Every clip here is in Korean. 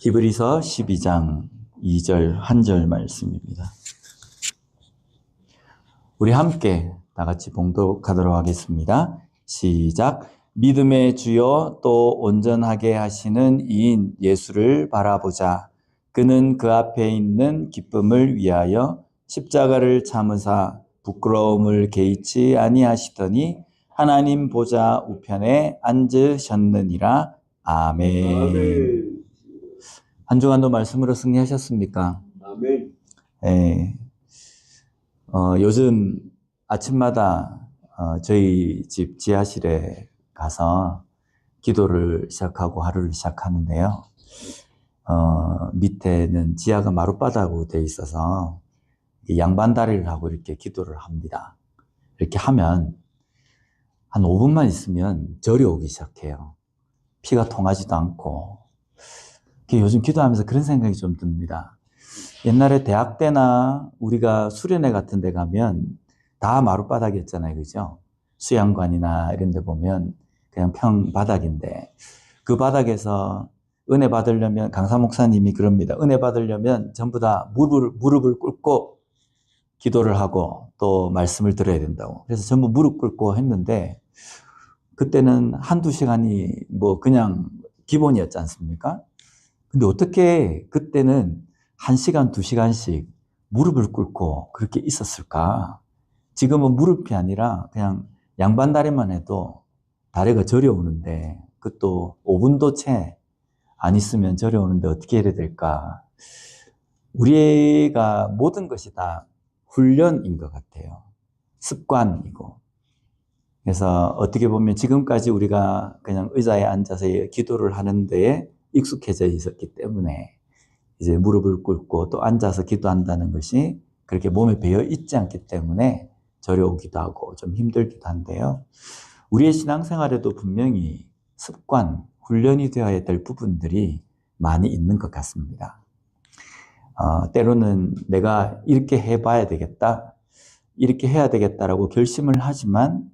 히브리서 12장 2절 한 절 말씀입니다. 우리 함께 다 같이 봉독하도록 하겠습니다. 시작. 믿음의 주요 또 온전하게 하시는 이인 예수를 바라보자. 그는 그 앞에 있는 기쁨을 위하여 십자가를 참으사 부끄러움을 개의치 아니하시더니 하나님 보좌 우편에 앉으셨느니라. 아멘. 한 주간도 말씀으로 승리하셨습니까? 아멘. 네. 요즘 아침마다 저희 집 지하실에 가서 기도를 시작하고 하루를 시작하는데요. 밑에는 지하가 마룻바닥으로 되어 있어서 양반다리를 하고 이렇게 기도를 합니다. 이렇게 하면 한 5분만 있으면 절이 오기 시작해요. 피가 통하지도 않고. 요즘 기도하면서 그런 생각이 좀 듭니다. 옛날에 대학 때나 우리가 수련회 같은 데 가면 다 마룻바닥이었잖아요. 그죠? 수양관이나 이런 데 보면 그냥 평바닥인데 그 바닥에서 은혜 받으려면 강사 목사님이 그럽니다. 은혜 받으려면 전부 다 무릎을 꿇고 기도를 하고 또 말씀을 들어야 된다고. 그래서 전부 무릎 꿇고 했는데 그때는 한두 시간이 뭐 그냥 기본이었지 않습니까? 근데 어떻게 그때는 1시간, 2시간씩 무릎을 꿇고 그렇게 있었을까? 지금은 무릎이 아니라 그냥 양반다리만 해도 다리가 저려오는데 그것도 5분도 채 안 있으면 저려오는데 어떻게 해야 될까? 우리가 모든 것이 다 훈련인 것 같아요. 습관이고. 그래서 어떻게 보면 지금까지 우리가 그냥 의자에 앉아서 기도를 하는 데에 익숙해져 있었기 때문에 이제 무릎을 꿇고 또 앉아서 기도한다는 것이 그렇게 몸에 배어 있지 않기 때문에 저려오기도 하고 좀 힘들기도 한데요. 우리의 신앙생활에도 분명히 습관, 훈련이 되어야 될 부분들이 많이 있는 것 같습니다. 때로는 내가 이렇게 해봐야 되겠다, 이렇게 해야 되겠다라고 결심을 하지만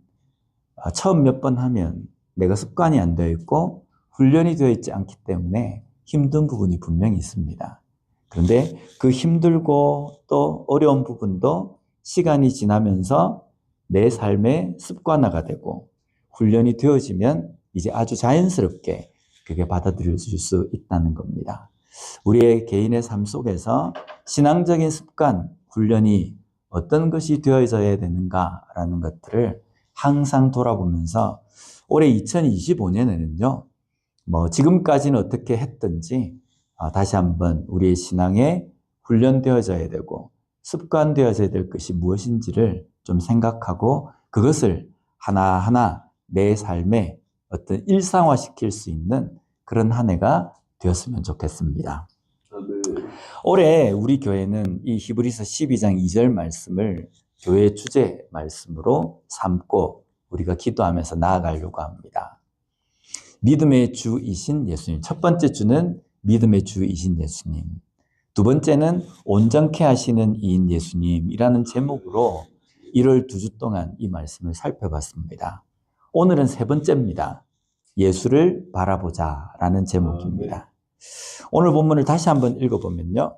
처음 몇 번 하면 내가 습관이 안 되어 있고 훈련이 되어 있지 않기 때문에 힘든 부분이 분명히 있습니다. 그런데 그 힘들고 또 어려운 부분도 시간이 지나면서 내 삶의 습관화가 되고 훈련이 되어지면 이제 아주 자연스럽게 그게 받아들여질 수 있다는 겁니다. 우리의 개인의 삶 속에서 신앙적인 습관, 훈련이 어떤 것이 되어져야 되는가라는 것들을 항상 돌아보면서 올해 2025년에는요, 지금까지는 어떻게 했든지 다시 한번 우리의 신앙에 훈련되어져야 되고 습관되어져야 될 것이 무엇인지를 좀 생각하고 그것을 하나하나 내 삶에 어떤 일상화시킬 수 있는 그런 한 해가 되었으면 좋겠습니다. 올해 우리 교회는 이 히브리서 12장 2절 말씀을 교회 주제 말씀으로 삼고 우리가 기도하면서 나아가려고 합니다. 믿음의 주이신 예수님. 첫 번째 주는 믿음의 주이신 예수님. 두 번째는 온전케 하시는 이인 예수님이라는 제목으로 1월 2주 동안 이 말씀을 살펴봤습니다. 오늘은 세 번째입니다. 예수를 바라보자라는 제목입니다. 오늘 본문을 다시 한번 읽어보면요.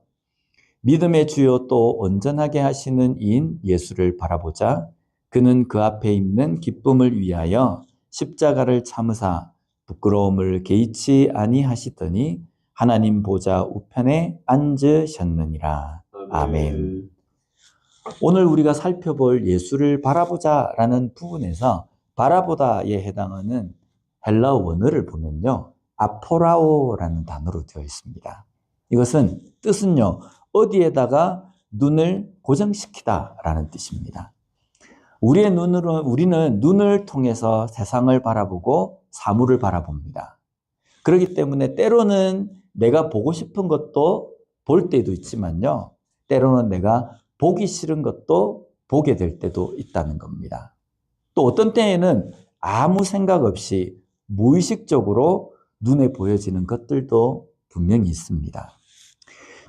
믿음의 주요 또 온전하게 하시는 이인 예수를 바라보자. 그는 그 앞에 있는 기쁨을 위하여 십자가를 참으사 부끄러움을 개의치 아니하시더니 하나님 보좌 우편에 앉으셨느니라. 아멘. 오늘 우리가 살펴볼 예수를 바라보자라는 부분에서 바라보다에 해당하는 헬라어 원어를 보면요. 아포라오라는 단어로 되어 있습니다. 이것은 뜻은요. 어디에다가 눈을 고정시키다라는 뜻입니다. 우리는 눈을 통해서 세상을 바라보고 사물을 바라봅니다. 그렇기 때문에 때로는 내가 보고 싶은 것도 볼 때도 있지만요. 때로는 내가 보기 싫은 것도 보게 될 때도 있다는 겁니다. 또 어떤 때에는 아무 생각 없이 무의식적으로 눈에 보여지는 것들도 분명히 있습니다.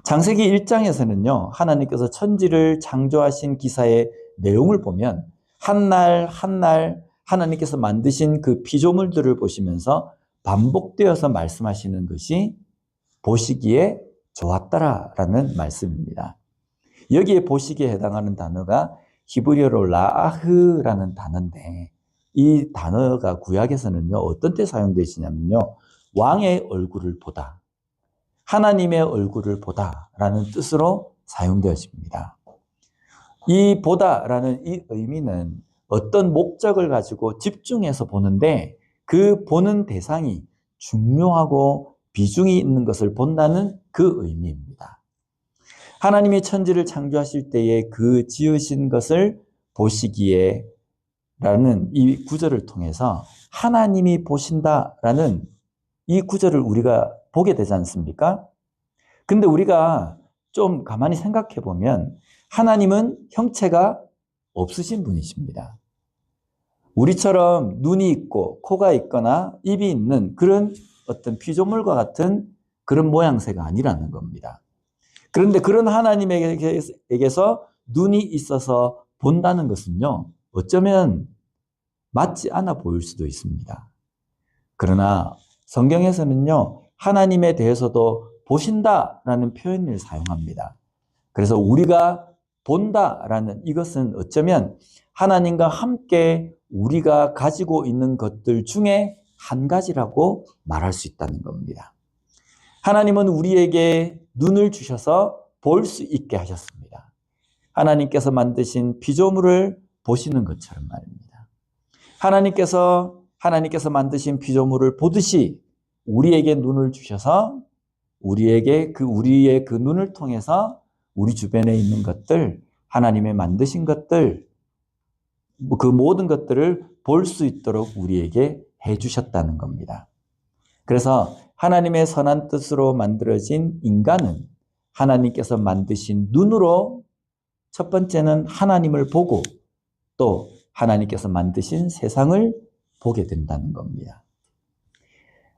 창세기 1장에서는요. 하나님께서 천지를 창조하신 기사의 내용을 보면 한 날 한 날 하나님께서 만드신 그 피조물들을 보시면서 반복되어서 말씀하시는 것이 보시기에 좋았더라라는 말씀입니다. 여기에 보시기에 해당하는 단어가 히브리어로 라아흐라는 단어인데, 이 단어가 구약에서는요, 어떤 때 사용되시냐면요, 왕의 얼굴을 보다, 하나님의 얼굴을 보다라는 뜻으로 사용되어집니다. 이 보다라는 이 의미는 어떤 목적을 가지고 집중해서 보는데, 그 보는 대상이 중요하고 비중이 있는 것을 본다는 그 의미입니다. 하나님이 천지를 창조하실 때에 그 지으신 것을 보시기에 라는 이 구절을 통해서 하나님이 보신다라는 이 구절을 우리가 보게 되지 않습니까? 근데 우리가 좀 가만히 생각해 보면 하나님은 형체가 없으신 분이십니다. 우리처럼 눈이 있고 코가 있거나 입이 있는 그런 어떤 피조물과 같은 그런 모양새가 아니라는 겁니다. 그런데 그런 하나님에게서 눈이 있어서 본다는 것은요, 어쩌면 맞지 않아 보일 수도 있습니다. 그러나 성경에서는요, 하나님에 대해서도 보신다라는 표현을 사용합니다. 그래서 우리가 본다라는 이것은 어쩌면 하나님과 함께 우리가 가지고 있는 것들 중에 한 가지라고 말할 수 있다는 겁니다. 하나님은 우리에게 눈을 주셔서 볼 수 있게 하셨습니다. 하나님께서 만드신 피조물을 보시는 것처럼 말입니다. 하나님께서 만드신 피조물을 보듯이 우리에게 눈을 주셔서 우리의 그 눈을 통해서 우리 주변에 있는 것들, 하나님의 만드신 것들, 그 모든 것들을 볼 수 있도록 우리에게 해주셨다는 겁니다. 그래서 하나님의 선한 뜻으로 만들어진 인간은 하나님께서 만드신 눈으로 첫 번째는 하나님을 보고 또 하나님께서 만드신 세상을 보게 된다는 겁니다.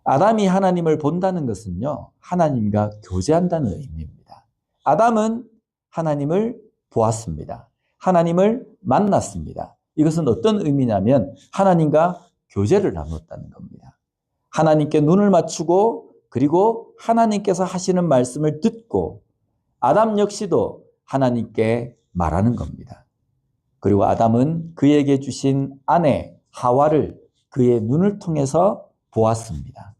아담이 하나님을 본다는 것은요, 하나님과 교제한다는 의미입니다. 아담은 하나님을 보았습니다. 하나님을 만났습니다. 이것은 어떤 의미냐면 하나님과 교제를 나눴다는 겁니다. 하나님께 눈을 맞추고 그리고 하나님께서 하시는 말씀을 듣고 아담 역시도 하나님께 말하는 겁니다. 그리고 아담은 그에게 주신 아내 하와를 그의 눈을 통해서 보았습니다.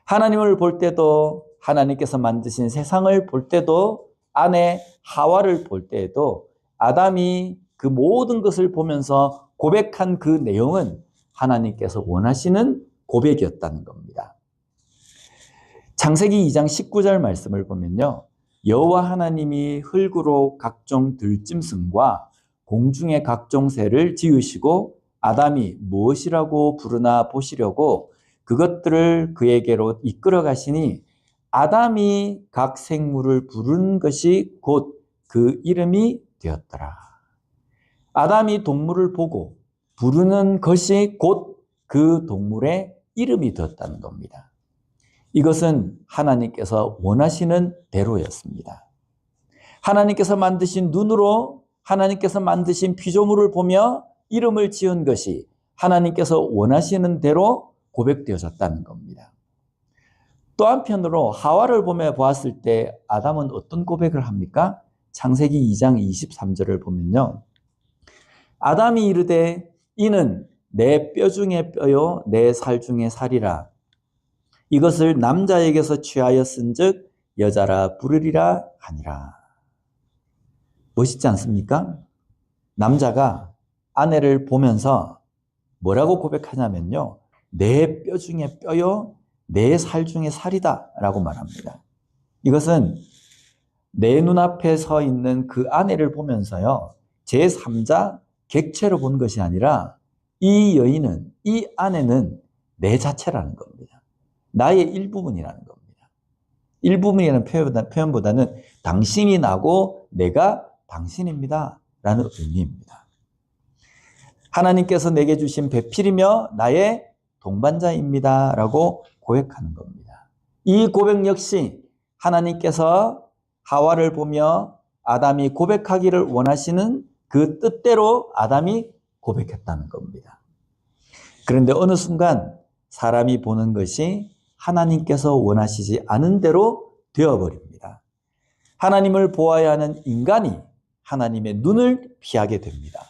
하나님을 볼 때도 하나님께서 만드신 세상을 볼 때도 아내 하와를 볼 때에도 아담이 그 모든 것을 보면서 고백한 그 내용은 하나님께서 원하시는 고백이었다는 겁니다. 창세기 2장 19절 말씀을 보면요, 여호와 하나님이 흙으로 각종 들짐승과 공중의 각종 새를 지으시고 아담이 무엇이라고 부르나 보시려고 그것들을 그에게로 이끌어 가시니 아담이 각 생물을 부르는 것이 곧 그 이름이 되었더라. 아담이 동물을 보고 부르는 것이 곧 그 동물의 이름이 되었다는 겁니다. 이것은 하나님께서 원하시는 대로였습니다. 하나님께서 만드신 눈으로 하나님께서 만드신 피조물을 보며 이름을 지은 것이 하나님께서 원하시는 대로 고백되어졌다는 겁니다. 또 한편으로 하와를 보았을 때 아담은 어떤 고백을 합니까? 창세기 2장 23절을 보면요, 아담이 이르되 이는 내 뼈 중에 뼈요 내 살 중에 살이라. 이것을 남자에게서 취하였은즉 여자라 부르리라 하니라. 멋있지 않습니까? 남자가 아내를 보면서 뭐라고 고백하냐면요, 내 뼈 중에 뼈요 내 살 중에 살이다 라고 말합니다. 이것은 내 눈앞에 서 있는 그 아내를 보면서요, 제3자 객체로 본 것이 아니라 이 여인은, 이 아내는 내 자체라는 겁니다. 나의 일부분이라는 겁니다. 일부분이라는 표현보다는 당신이 나고 내가 당신입니다 라는 의미입니다. 하나님께서 내게 주신 배필이며 나의 동반자입니다 라고 고백하는 겁니다. 이 고백 역시 하나님께서 하와를 보며 아담이 고백하기를 원하시는 그 뜻대로 아담이 고백했다는 겁니다. 그런데 어느 순간 사람이 보는 것이 하나님께서 원하시지 않은 대로 되어버립니다. 하나님을 보아야 하는 인간이 하나님의 눈을 피하게 됩니다.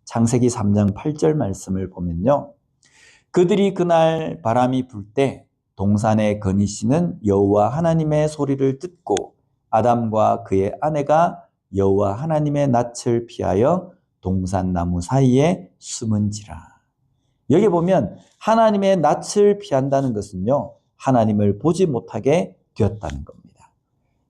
창세기 3장 8절 말씀을 보면요. 그들이 그날 바람이 불 때 동산에 거니시는 여호와 하나님의 소리를 듣고 아담과 그의 아내가 여호와 하나님의 낯을 피하여 동산나무 사이에 숨은지라. 여기 보면 하나님의 낯을 피한다는 것은요, 하나님을 보지 못하게 되었다는 겁니다.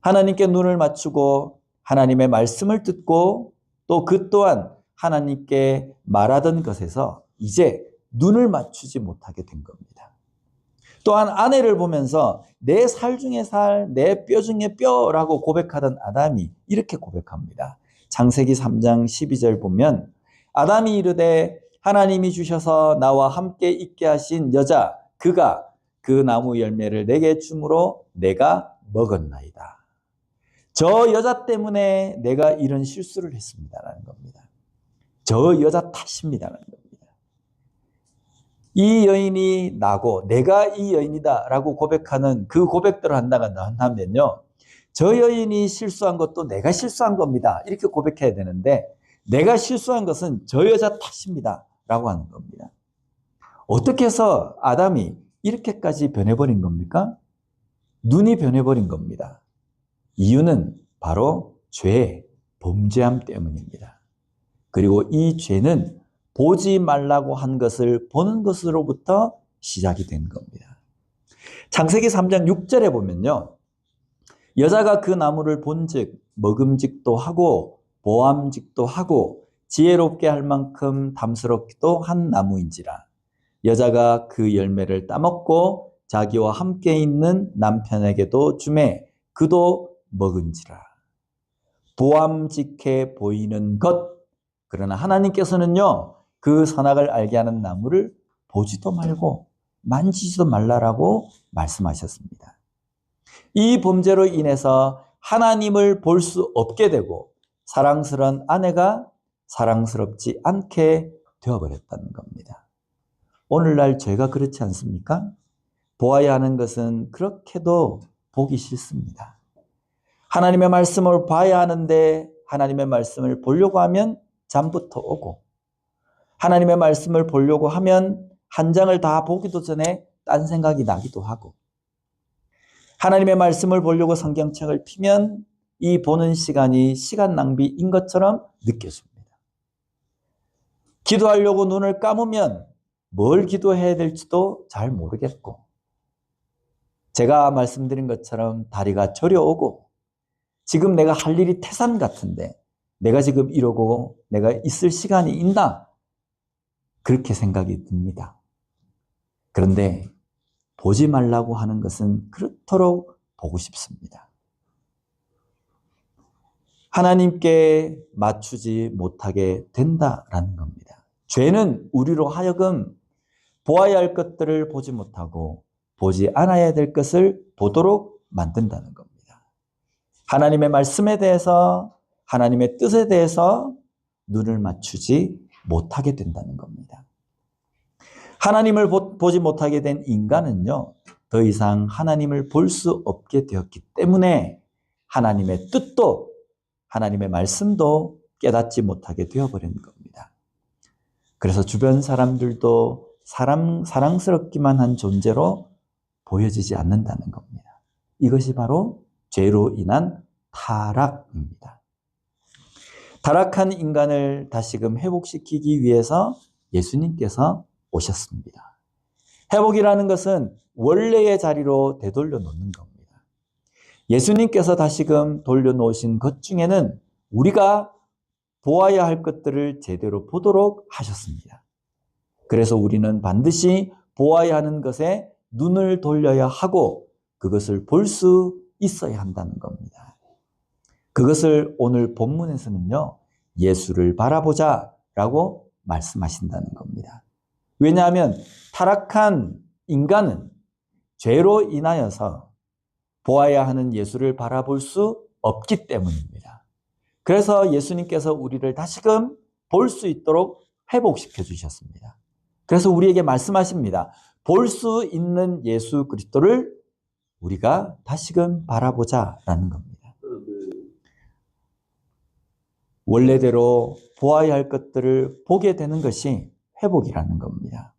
하나님께 눈을 맞추고 하나님의 말씀을 듣고 또 그 또한 하나님께 말하던 것에서 이제 눈을 맞추지 못하게 된 겁니다. 또한 아내를 보면서 내 살 중에 살, 내 뼈 중에 뼈라고 고백하던 아담이 이렇게 고백합니다. 창세기 3장 12절 보면 아담이 이르되 하나님이 주셔서 나와 함께 있게 하신 여자 그가 그 나무 열매를 내게 주므로 내가 먹었나이다. 저 여자 때문에 내가 이런 실수를 했습니다라는 겁니다. 저 여자 탓입니다라는 겁니다. 이 여인이 나고 내가 이 여인이다라고 고백하는 그 고백대로 한다면요, 저 여인이 실수한 것도 내가 실수한 겁니다. 이렇게 고백해야 되는데 내가 실수한 것은 저 여자 탓입니다 라고 하는 겁니다. 어떻게 해서 아담이 이렇게까지 변해버린 겁니까? 눈이 변해버린 겁니다. 이유는 바로 죄, 범죄함 때문입니다. 그리고 이 죄는 보지 말라고 한 것을 보는 것으로부터 시작이 된 겁니다. 창세기 3장 6절에 보면요, 여자가 그 나무를 본즉 먹음직도 하고 보암직도 하고 지혜롭게 할 만큼 담스럽기도 한 나무인지라. 여자가 그 열매를 따먹고 자기와 함께 있는 남편에게도 주매 그도 먹은지라. 보암직해 보이는 것, 그러나 하나님께서는요, 그 선악을 알게 하는 나무를 보지도 말고 만지지도 말라라고 말씀하셨습니다. 이 범죄로 인해서 하나님을 볼 수 없게 되고 사랑스러운 아내가 사랑스럽지 않게 되어버렸다는 겁니다. 오늘날 죄가 그렇지 않습니까? 보아야 하는 것은 그렇게도 보기 싫습니다. 하나님의 말씀을 봐야 하는데 하나님의 말씀을 보려고 하면 잠부터 오고, 하나님의 말씀을 보려고 하면 한 장을 다 보기도 전에 딴 생각이 나기도 하고, 하나님의 말씀을 보려고 성경책을 피면 이 보는 시간이 시간 낭비인 것처럼 느껴집니다. 기도하려고 눈을 감으면 뭘 기도해야 될지도 잘 모르겠고, 제가 말씀드린 것처럼 다리가 저려오고, 지금 내가 할 일이 태산 같은데 내가 지금 이러고 내가 있을 시간이 있나? 그렇게 생각이 듭니다. 그런데 보지 말라고 하는 것은 그렇도록 보고 싶습니다. 하나님께 맞추지 못하게 된다라는 겁니다. 죄는 우리로 하여금 보아야 할 것들을 보지 못하고 보지 않아야 될 것을 보도록 만든다는 겁니다. 하나님의 말씀에 대해서, 하나님의 뜻에 대해서 눈을 맞추지 못하게 된다는 겁니다. 하나님을 보지 못하게 된 인간은요, 더 이상 하나님을 볼 수 없게 되었기 때문에 하나님의 뜻도 하나님의 말씀도 깨닫지 못하게 되어버린 겁니다. 그래서 주변 사람들도 사랑스럽기만 한 존재로 보여지지 않는다는 겁니다. 이것이 바로 죄로 인한 타락입니다. 타락한 인간을 다시금 회복시키기 위해서 예수님께서 오셨습니다. 회복이라는 것은 원래의 자리로 되돌려 놓는 겁니다. 예수님께서 다시금 돌려놓으신 것 중에는 우리가 보아야 할 것들을 제대로 보도록 하셨습니다. 그래서 우리는 반드시 보아야 하는 것에 눈을 돌려야 하고 그것을 볼 수 있어야 한다는 겁니다. 그것을 오늘 본문에서는요, 예수를 바라보자 라고 말씀하신다는 겁니다. 왜냐하면 타락한 인간은 죄로 인하여서 보아야 하는 예수를 바라볼 수 없기 때문입니다. 그래서 예수님께서 우리를 다시금 볼 수 있도록 회복시켜 주셨습니다. 그래서 우리에게 말씀하십니다. 볼 수 있는 예수 그리스도를 우리가 다시금 바라보자라는 겁니다. 원래대로 보아야 할 것들을 보게 되는 것이 회복이라는 겁니다.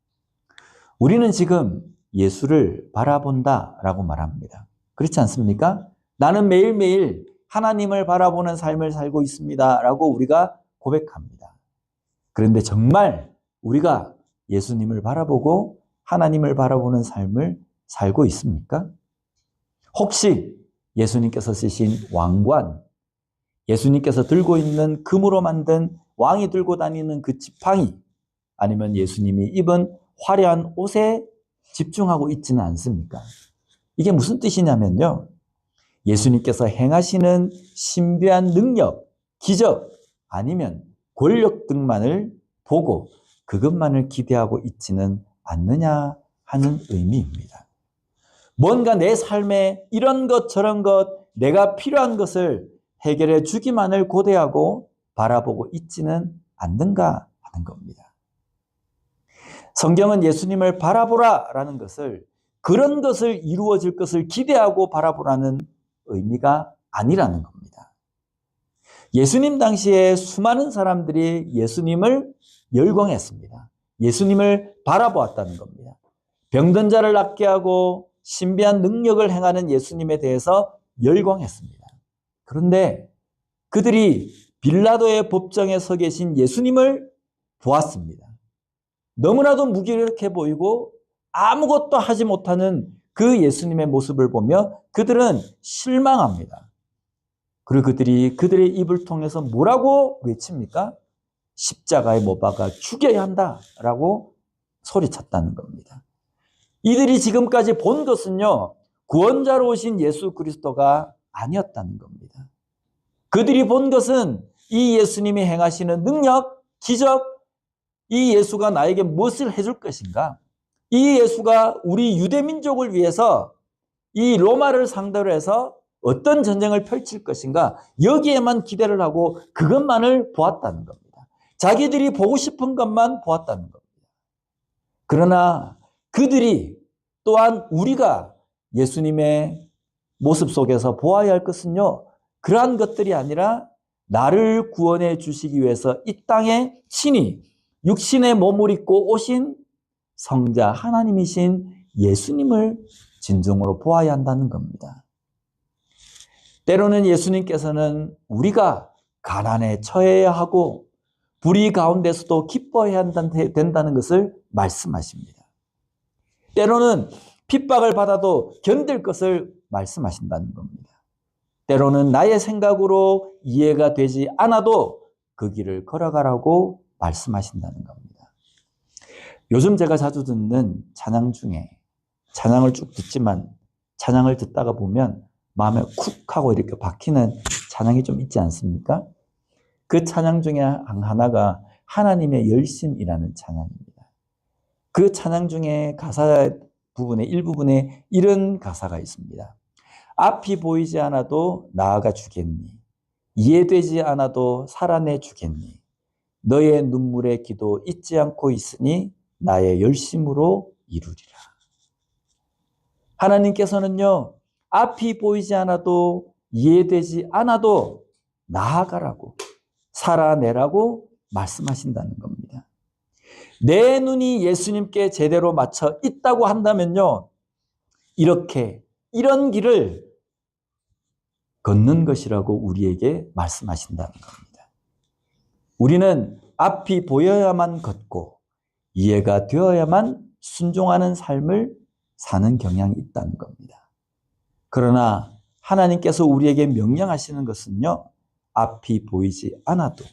우리는 지금 예수를 바라본다라고 말합니다. 그렇지 않습니까? 나는 매일매일 하나님을 바라보는 삶을 살고 있습니다라고 우리가 고백합니다. 그런데 정말 우리가 예수님을 바라보고 하나님을 바라보는 삶을 살고 있습니까? 혹시 예수님께서 쓰신 왕관, 예수님께서 들고 있는 금으로 만든 왕이 들고 다니는 그 지팡이, 아니면 예수님이 입은 화려한 옷에 집중하고 있지는 않습니까? 이게 무슨 뜻이냐면요, 예수님께서 행하시는 신비한 능력, 기적, 아니면 권력 등만을 보고 그것만을 기대하고 있지는 않느냐 하는 의미입니다. 뭔가 내 삶에 이런 것 저런 것 내가 필요한 것을 해결해 주기만을 고대하고 바라보고 있지는 않는가 하는 겁니다. 성경은 예수님을 바라보라라는 것을 그런 것을 이루어질 것을 기대하고 바라보라는 의미가 아니라는 겁니다. 예수님 당시에 수많은 사람들이 예수님을 열광했습니다. 예수님을 바라보았다는 겁니다. 병든 자를 낫게 하고 신비한 능력을 행하는 예수님에 대해서 열광했습니다. 그런데 그들이 빌라도의 법정에 서 계신 예수님을 보았습니다. 너무나도 무기력해 보이고 아무것도 하지 못하는 그 예수님의 모습을 보며 그들은 실망합니다. 그리고 그들이 그들의 입을 통해서 뭐라고 외칩니까? 십자가에 못 박아 죽여야 한다라고 소리쳤다는 겁니다. 이들이 지금까지 본 것은요, 구원자로 오신 예수 그리스도가 아니었다는 겁니다. 그들이 본 것은 이 예수님이 행하시는 능력, 기적, 이 예수가 나에게 무엇을 해줄 것인가? 이 예수가 우리 유대민족을 위해서 이 로마를 상대로 해서 어떤 전쟁을 펼칠 것인가? 여기에만 기대를 하고 그것만을 보았다는 겁니다. 자기들이 보고 싶은 것만 보았다는 겁니다. 그러나 그들이 또한 우리가 예수님의 모습 속에서 보아야 할 것은요, 그러한 것들이 아니라 나를 구원해 주시기 위해서 이 땅에 친히 육신의 몸을 입고 오신 성자 하나님이신 예수님을 진정으로 보아야 한다는 겁니다. 때로는 예수님께서는 우리가 가난에 처해야 하고 불의 가운데서도 기뻐해야 된다는 것을 말씀하십니다. 때로는 핍박을 받아도 견딜 것을 말씀하신다는 겁니다. 때로는 나의 생각으로 이해가 되지 않아도 그 길을 걸어가라고 말씀하신다는 겁니다. 요즘 제가 자주 듣는 찬양 중에, 찬양을 쭉 듣지만 찬양을 듣다가 보면 마음에 쿡 하고 이렇게 박히는 찬양이 좀 있지 않습니까? 그 찬양 중에 하나가 하나님의 열심이라는 찬양입니다. 그 찬양 중에 가사 부분에 일부분에 이런 가사가 있습니다. 앞이 보이지 않아도 나아가 주겠니? 이해되지 않아도 살아내 주겠니? 너의 눈물의 기도 잊지 않고 있으니 나의 열심으로 이루리라. 하나님께서는요, 앞이 보이지 않아도 이해되지 않아도 나아가라고, 살아내라고 말씀하신다는 겁니다. 내 눈이 예수님께 제대로 맞춰 있다고 한다면요, 이런 길을 걷는 것이라고 우리에게 말씀하신다는 겁니다. 우리는 앞이 보여야만 걷고 이해가 되어야만 순종하는 삶을 사는 경향이 있다는 겁니다. 그러나 하나님께서 우리에게 명령하시는 것은요, 앞이 보이지 않아도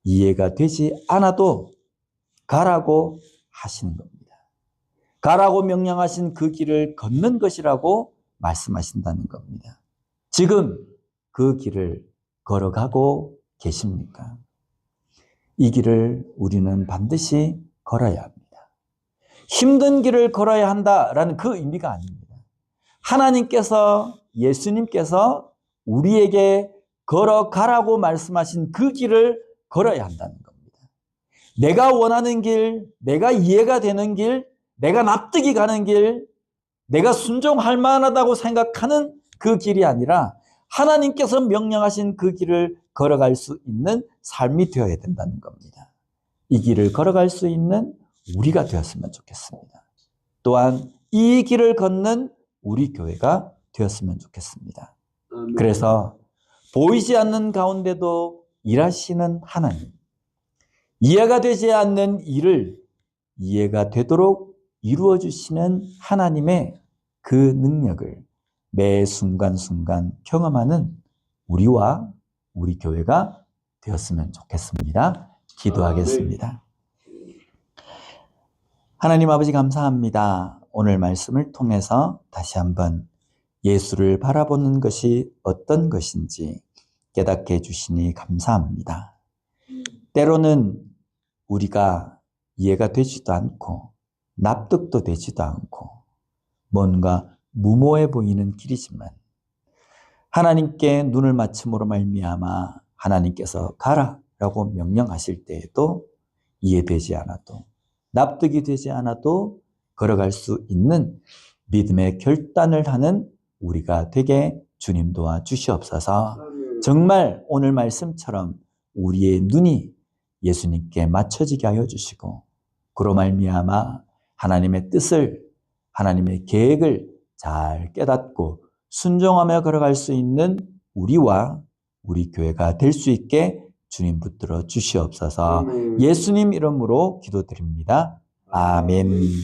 이해가 되지 않아도 가라고 하시는 겁니다. 가라고 명령하신 그 길을 걷는 것이라고 말씀하신다는 겁니다. 지금 그 길을 걸어가고 계십니까? 이 길을 우리는 반드시 걸어야 합니다. 힘든 길을 걸어야 한다라는 그 의미가 아닙니다. 하나님께서, 예수님께서 우리에게 걸어가라고 말씀하신 그 길을 걸어야 한다는 겁니다. 내가 원하는 길, 내가 이해가 되는 길, 내가 납득이 가는 길, 내가 순종할 만하다고 생각하는 그 길이 아니라 하나님께서 명령하신 그 길을 걸어갈 수 있는 삶이 되어야 된다는 겁니다. 이 길을 걸어갈 수 있는 우리가 되었으면 좋겠습니다. 또한 이 길을 걷는 우리 교회가 되었으면 좋겠습니다. 그래서 보이지 않는 가운데도 일하시는 하나님, 이해가 되지 않는 일을 이해가 되도록 이루어 주시는 하나님의 그 능력을 매 순간순간 경험하는 우리와 우리 교회가 되었으면 좋겠습니다. 기도하겠습니다. 하나님 아버지 감사합니다. 오늘 말씀을 통해서 다시 한번 예수를 바라보는 것이 어떤 것인지 깨닫게 해주시니 감사합니다. 때로는 우리가 이해가 되지도 않고 납득도 되지도 않고 뭔가 무모해 보이는 길이지만 하나님께 눈을 맞춤으로 말미암아 하나님께서 가라라고 명령하실 때에도 이해되지 않아도 납득이 되지 않아도 걸어갈 수 있는 믿음의 결단을 하는 우리가 되게 주님 도와 주시옵소서. 정말 오늘 말씀처럼 우리의 눈이 예수님께 맞춰지게 하여 주시고 그로 말미암아 하나님의 뜻을 하나님의 계획을 잘 깨닫고 순종하며 걸어갈 수 있는 우리와 우리 교회가 될 수 있게 주님 붙들어 주시옵소서. 예수님 이름으로 기도드립니다. 아멘.